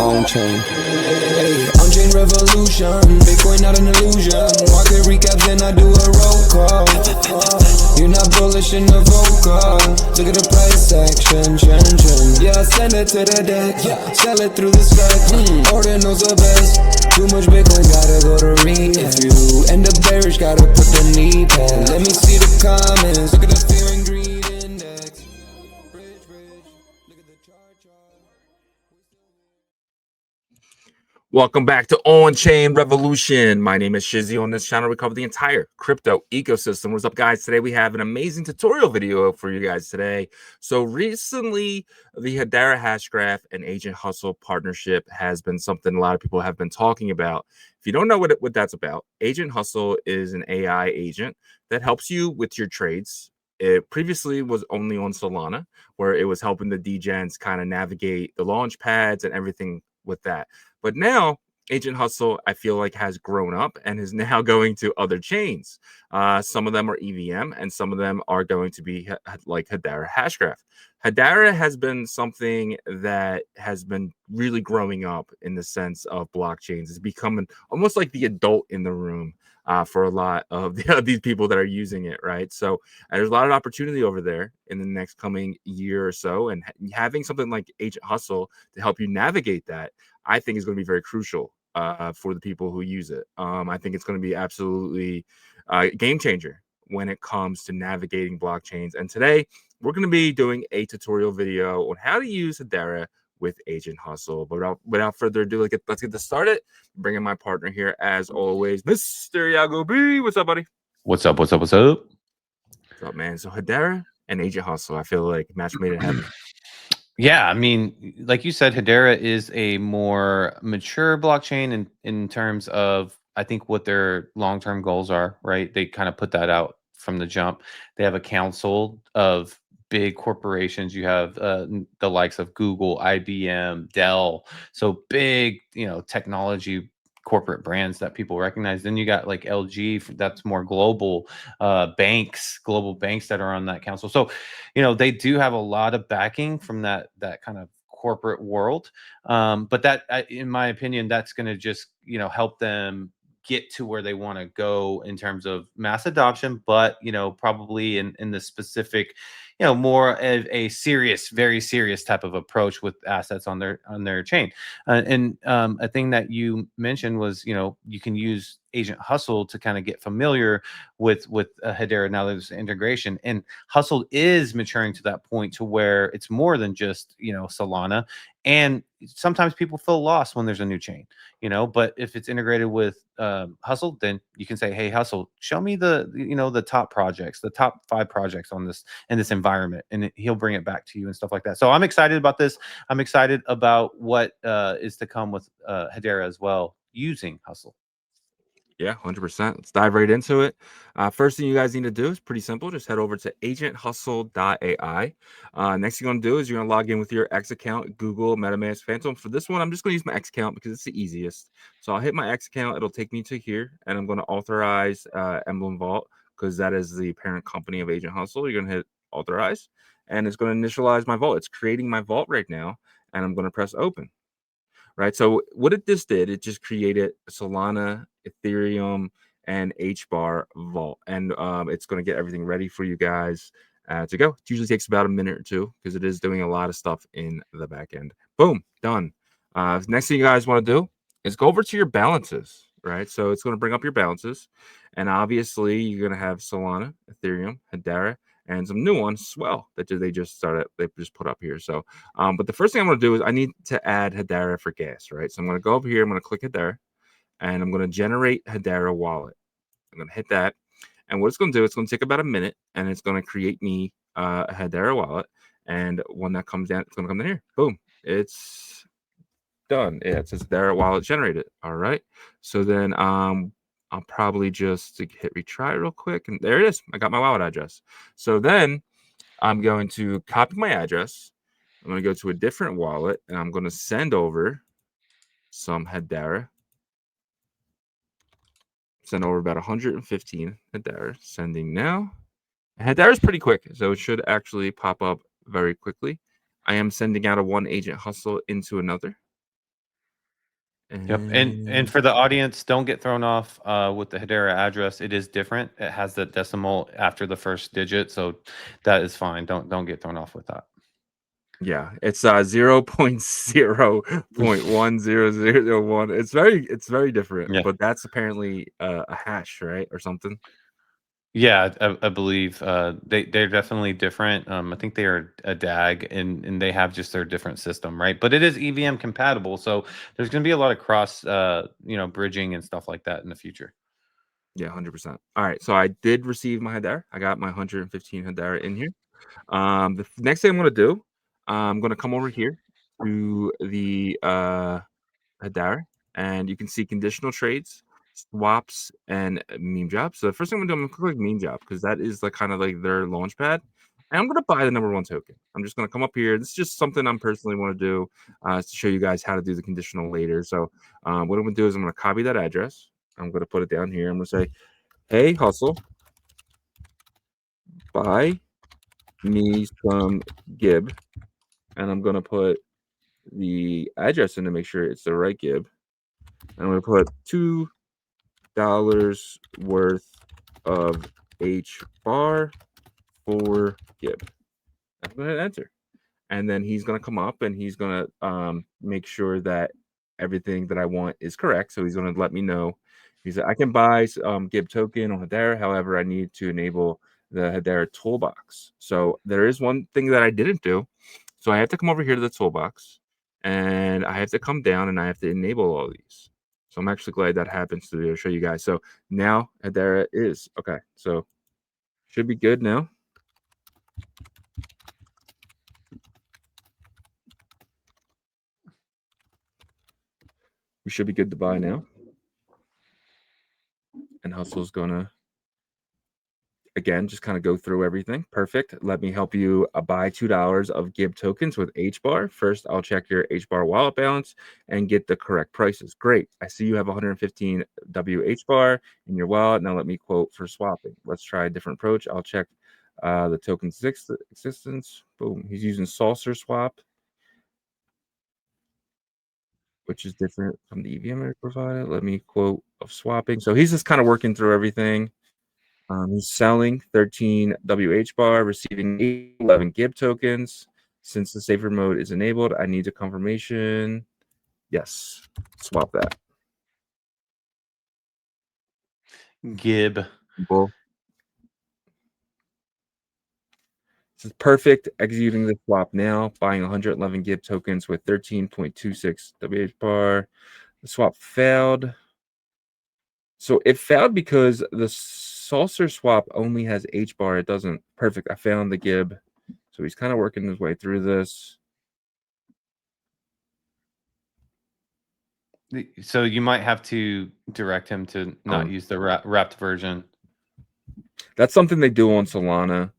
OnChain. Hey, OnChain Revolution, Bitcoin not an illusion. Market recaps and I do a roll call. You're not bullish in the vocal. Look at the price action, Yeah, send it to the deck. Sell it through the spec. Ordinals the best. Too much Bitcoin, gotta go to review. And the bearish gotta put the knee pad. Let me see the comments. Look at the fear and greed index. Bridge. Look at the chart. Welcome back to OnChain Revolution. My name is Shizzy. On this channel, we cover the entire crypto ecosystem. What's up, guys? Today we have an amazing tutorial video for you guys today. So recently, the Hedera hash graph and Agent Hustle partnership has been something a lot of people have been talking about. If you don't know what that's about, Agent Hustle is an AI agent that helps you with your trades. It previously was only on Solana, where it was helping the degens kind of navigate the launch pads and everything with that. But now Agent Hustle, I feel like, has grown up and is now going to other chains. Some of them are EVM and some of them are going to be like Hedera Hashgraph. Hedera has been something that has been really growing up in the sense of blockchains. It's becoming almost like the adult in the room for a lot of these people that are using it, right? So there's a lot of opportunity over there in the next coming year or so. And having something like Agent Hustle to help you navigate that, I think is going to be very crucial for the people who use it. I think it's going to be absolutely a game changer when it comes to navigating blockchains. And today we're going to be doing a tutorial video on how to use Hedera with Agent Hustle. But without further ado, let's get this started. Bring in my partner here, as always, Mr. Yagobi. What's up, buddy? What's up? What's up, man? So Hedera and Agent Hustle, I feel like match made in heaven. Yeah, I mean, like you said, Hedera is a more mature blockchain in terms of, I think, what their long-term goals are, right? They kind of put that out from the jump. They have a council of big corporations. You have the likes of Google, IBM, Dell. So big, technology corporate brands that people recognize. Then you got like LG, that's more global global banks that are on that council. So, they do have a lot of backing from that kind of corporate world. But that, in my opinion, that's going to just, help them get to where they want to go in terms of mass adoption, but probably in the specific, more of a very serious type of approach with assets on their chain. And a thing that you mentioned was, you can use Agent Hustle to kind of get familiar with Hedera. Now there's integration, and Hustle is maturing to that point to where it's more than just Solana. And sometimes people feel lost when there's a new chain, but if it's integrated with Hustle, then you can say, hey, Hustle, show me the top projects, the top 5 projects on this in this environment, and he'll bring it back to you and stuff like that. So I'm excited about this. I'm excited about what is to come with Hedera as well using Hustle. Yeah, 100%. Let's dive right into it. First thing you guys need to do is pretty simple. Just head over to agenthustle.ai. Next thing you're going to do is you're going to log in with your X account, Google, MetaMask, Phantom. For this one, I'm just going to use my X account because it's the easiest. So I'll hit my X account. It'll take me to here, and I'm going to authorize Emblem Vault because that is the parent company of Agent Hustle. You're going to hit authorize, and it's going to initialize my vault. It's creating my vault right now, and I'm going to press open. Right. So what it just did, it just created Solana, Ethereum, and HBAR vault. And it's going to get everything ready for you guys to go. It usually takes about a minute or two because it is doing a lot of stuff in the back end. Boom, done. Next thing you guys want to do is go over to your balances. Right. So it's going to bring up your balances. And obviously, you're going to have Solana, Ethereum, Hedera, and some new ones as well that they just put up here. So, but the first thing I'm going to do is I need to add Hedera for gas, right? So I'm going to go over here. I'm going to click Hedera, and I'm going to generate Hedera wallet. I'm going to hit that, and what it's going to do, it's going to take about a minute, and it's going to create me a Hedera wallet. And when that comes down, it's going to come in here. Boom, it's done. Yeah, it says Hedera wallet generated. All right. So then I'll probably just hit retry real quick. And there it is. I got my wallet address. So then I'm going to copy my address. I'm going to go to a different wallet, and I'm going to send over some Hedera. Send over about 115 Hedera. Sending now. Hedera is pretty quick, so it should actually pop up very quickly. I am sending out a one Agent Hustle into another. Yep. And for the audience, don't get thrown off with the Hedera address. It is different. It has the decimal after the first digit, so that is fine. Don't get thrown off with that. Yeah, it's 0.0.10001. It's very different, Yeah. but that's apparently a hash, right, or something. Yeah, I believe they're definitely different. I think they are a DAG, and they have just their different system, right? But it is EVM compatible, so there's going to be a lot of cross, bridging and stuff like that in the future. Yeah, 100%. All right, so I did receive my Hedera. I got my 115 Hedera in here. The next thing I'm gonna do, I'm gonna come over here to the Hedera, and you can see conditional trades, swaps, and meme jobs. So the first thing I'm gonna do, I'm gonna click meme job because that is like kind of like their launch pad. And I'm gonna buy the #1 token. I'm just gonna come up here. This is just something I'm personally want to do to show you guys how to do the conditional later. So what I'm gonna do is I'm gonna copy that address. I'm gonna put it down here. I'm gonna say, "Hey, Hustle, buy me some Gib," and I'm gonna put the address in to make sure it's the right Gib. And I'm gonna put $2 worth of HBAR for Gib. I'm gonna hit enter, and then he's gonna come up and he's gonna make sure that everything that I want is correct. So he's gonna let me know. He said I can buy Gib token on Hedera. However, I need to enable the Hedera toolbox. So there is one thing that I didn't do. So I have to come over here to the toolbox, and I have to come down and I have to enable all these. So I'm actually glad that happens to show you guys. So now Hedera is okay. So should be good now. We should be good to buy now. And Hustle's gonna again just kind of go through everything. Perfect. Let me help you buy $2 of Gib tokens with HBAR. First, I'll check your HBAR wallet balance and get the correct prices. Great. I see you have 115 WHBAR in your wallet. Now let me quote for swapping. Let's try a different approach. I'll check the token's existence. Boom. He's using Saucer Swap, which is different from the EVM I provided. Let me quote of swapping. So he's just kind of working through everything. He's selling 13 WHBAR, receiving 11 Gib tokens. Since the safer mode is enabled, I need a confirmation. Yes, swap that. Gib. Cool. This is perfect. Executing the swap now. Buying 111 Gib tokens with 13.26 WHBAR. The swap failed. So it failed because the Saucer swap only has HBAR. It doesn't. Perfect. I found the Gib. So he's kind of working his way through this. So you might have to direct him to not use the wrapped version. That's something they do on Solana.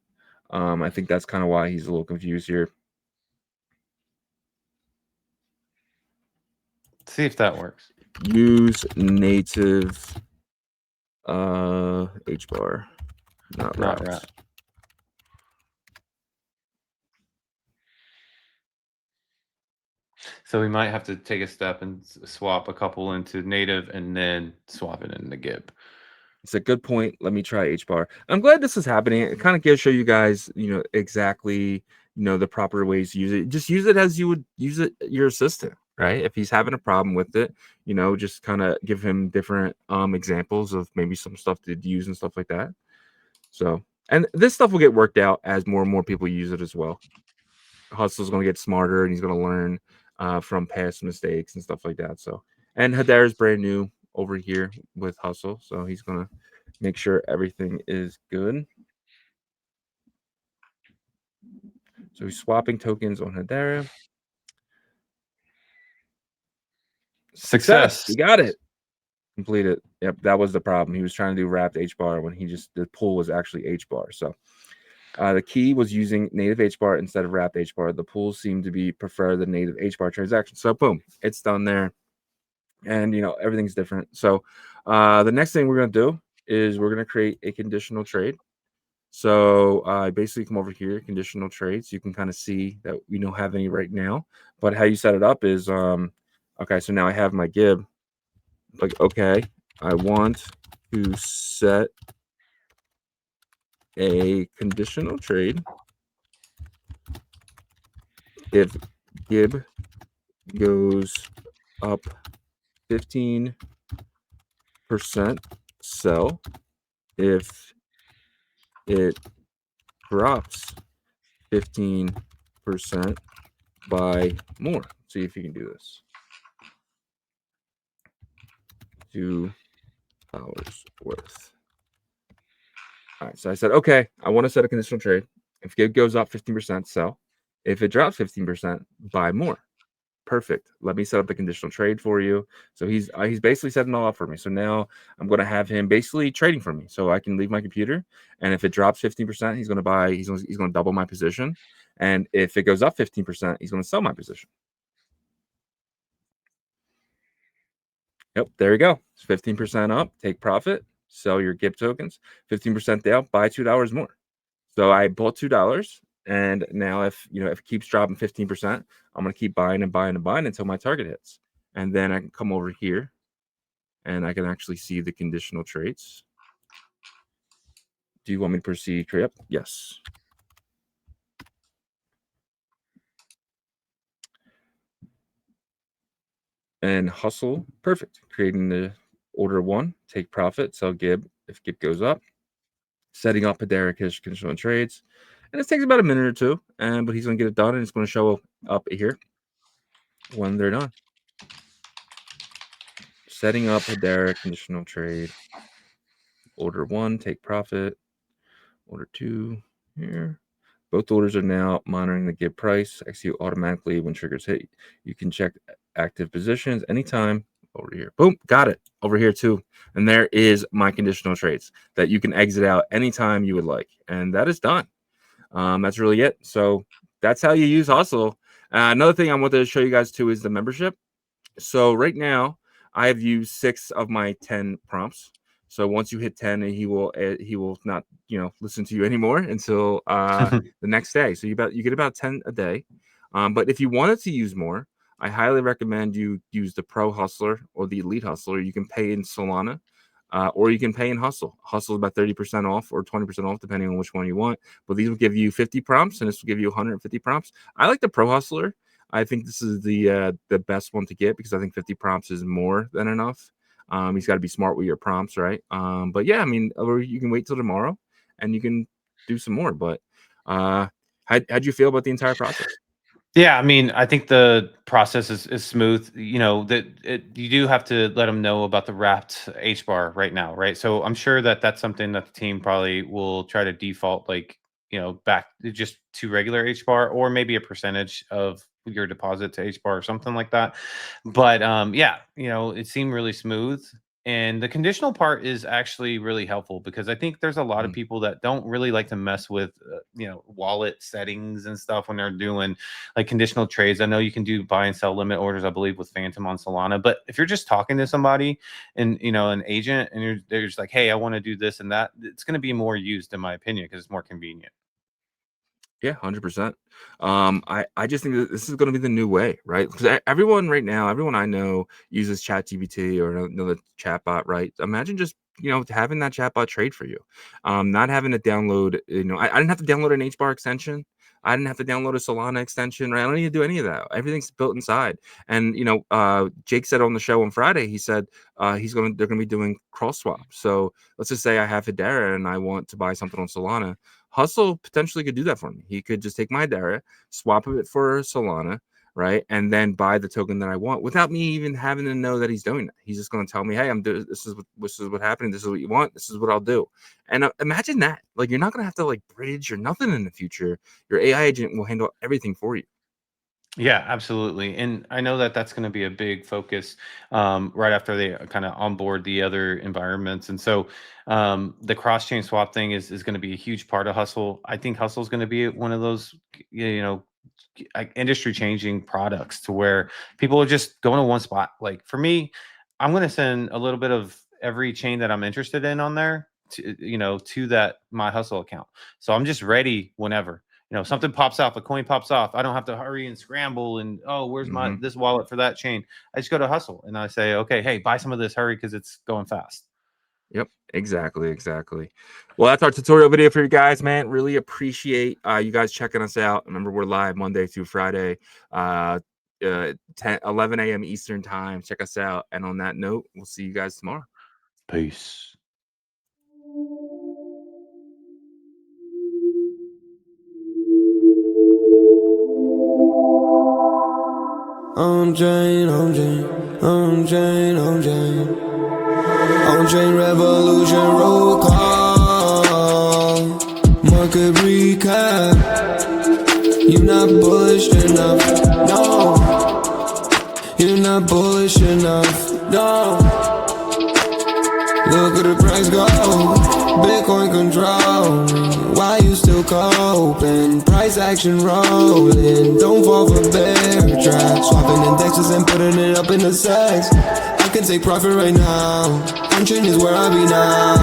I think that's kind of why he's a little confused here. See if that works. Use native HBAR, not wrapped. So we might have to take a step and swap a couple into native and then swap it into Gib. It's a good point. Let me try HBAR. I'm glad this is happening. It kind of gives show you guys, exactly, the proper ways to use it. Just use it as you would use it your assistant, right? If he's having a problem with it, just kind of give him different examples of maybe some stuff to use and stuff like that. So, and this stuff will get worked out as more and more people use it as well. Hustle's going to get smarter and he's going to learn from past mistakes and stuff like that. So, and Hedera's brand new over here with Hustle, so he's going to make sure everything is good. So he's swapping tokens on Hedera. Success. We got it. Completed. Yep, that was the problem. He was trying to do wrapped HBAR when the pool was actually HBAR. So the key was using native HBAR instead of wrapped HBAR. The pools seem to prefer the native HBAR transaction. So boom, it's done there. And everything's different. So the next thing we're going to do is we're going to create a conditional trade. So I basically come over here, conditional trades. You can kind of see that we don't have any right now, but how you set it up is Okay, so now I have my Gib. Like, okay, I want to set a conditional trade if Gib goes up 15%, sell. If it drops 15%, buy more. See if you can do this. 2 hours worth. All right, so I said, okay, I want to set a conditional trade. If Gib goes up 15%, sell. If it drops 15%, buy more. Perfect. Let me set up the conditional trade for you. So he's basically setting it all up for me. So now I'm going to have him basically trading for me. So I can leave my computer, and if it drops 15%, he's going to buy. He's going to double my position, and if it goes up 15%, he's going to sell my position. Yep, there you go. It's 15% up. Take profit. Sell your Gib tokens. 15% down. Buy $2 more. So I bought $2, and now if it keeps dropping 15%, I'm gonna keep buying and buying and buying until my target hits, and then I can come over here, and I can actually see the conditional trades. Do you want me to proceed? Yep. Yes. And hustle, perfect. Creating the order 1, take profit, sell Gib if Gib goes up. Setting up Hedera conditional trades, and this takes about a minute or two, but he's gonna get it done, and it's gonna show up here when they're done. Setting up Hedera conditional trade. Order 1, take profit. Order 2 here. Both orders are now monitoring the Gib price. Execute automatically when triggers hit. You can check active positions anytime. Over here. Boom. Got it. Over here too. And there is my conditional trades that you can exit out anytime you would like. And that is done. That's really it. So that's how you use Hustle. Another thing I wanted to show you guys too is the membership. So right now I have used 6 of my 10 prompts. So once you hit 10, he will not listen to you anymore until the next day. So you get about 10 a day. But if you wanted to use more, I highly recommend you use the Pro Hustler or the Elite Hustler. You can pay in Solana, or you can pay in Hustle. Hustle is about 30% off or 20% off, depending on which one you want. But these will give you 50 prompts, and this will give you 150 prompts. I like the Pro Hustler. I think this is the best one to get because I think 50 prompts is more than enough. He's got to be smart with your prompts, right? But yeah, I mean, or you can wait till tomorrow and you can do some more. But how'd you feel about the entire process? Yeah, I mean, I think the process is smooth. You know, you do have to let them know about the wrapped HBAR right now, right? So I'm sure that that's something that the team probably will try to default, like, back just to regular HBAR, or maybe a percentage of your deposit to HBAR or something like that. But yeah, it seemed really smooth. And the conditional part is actually really helpful because I think there's a lot of people that don't really like to mess with, wallet settings and stuff when they're doing like conditional trades. I know you can do buy and sell limit orders, I believe, with Phantom on Solana. But if you're just talking to somebody and an agent, and they're just like, hey, I want to do this and that, it's going to be more used, in my opinion, because it's more convenient. Yeah, 100%. I just think that this is going to be the new way, right? Because everyone right now, everyone I know uses ChatGPT or another chatbot, right? Imagine just having that chatbot trade for you, not having to download. I didn't have to download an HBAR extension. I didn't have to download a Solana extension, right? I don't need to do any of that. Everything's built inside. And Jake said on the show on Friday, he said they're gonna be doing cross swap. So let's just say I have Hedera and I want to buy something on Solana. Hustle potentially could do that for me. He could just take my Hedera, swap it for Solana, right, and then buy the token that I want without me even having to know that he's doing that. He's just going to tell me, "Hey, this is what happened. This is what you want. This is what I'll do." And imagine that. Like, you're not going to have to like bridge or nothing in the future. Your AI agent will handle everything for you. Yeah, absolutely. And I know that that's going to be a big focus right after they kind of onboard the other environments. And so the cross chain swap thing is going to be a huge part of Hustle. I think Hustle is going to be one of those, industry changing products to where people are just going to one spot. Like for me, I'm going to send a little bit of every chain that I'm interested in on there to that my Hustle account. So I'm just ready whenever. something pops off, a coin pops off. I don't have to hurry and scramble and, oh, where's my this wallet for that chain? I just go to Hustle and I say, okay, hey, buy some of this, hurry, because it's going fast. Yep, exactly. Well, that's our tutorial video for you guys, man. Really appreciate you guys checking us out. Remember, we're live Monday through Friday, 11 a.m. Eastern time. Check us out. And on that note, we'll see you guys tomorrow. Peace. OnChain Revolution roll call. Market recap. You not bullish enough. No. You're not bullish enough. No. Look at the price go. Bitcoin control. Why you still coping? Price action rolling. Don't fall for bear traps. Swapping indexes and putting it up in the sex. I can take profit right now. OnChain is where I be now.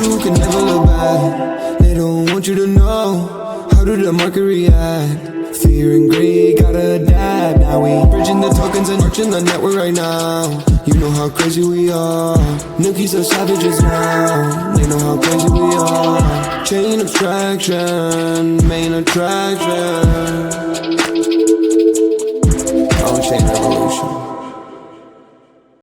You can never look back. They don't want you to know. How did the market react? Fear and greed gotta adapt. Now we bridging the tokens and marching the network right now. You know how crazy we are. Nookies are savages now. They know how crazy we are. Chain abstraction, main attraction. OnChain Revolution.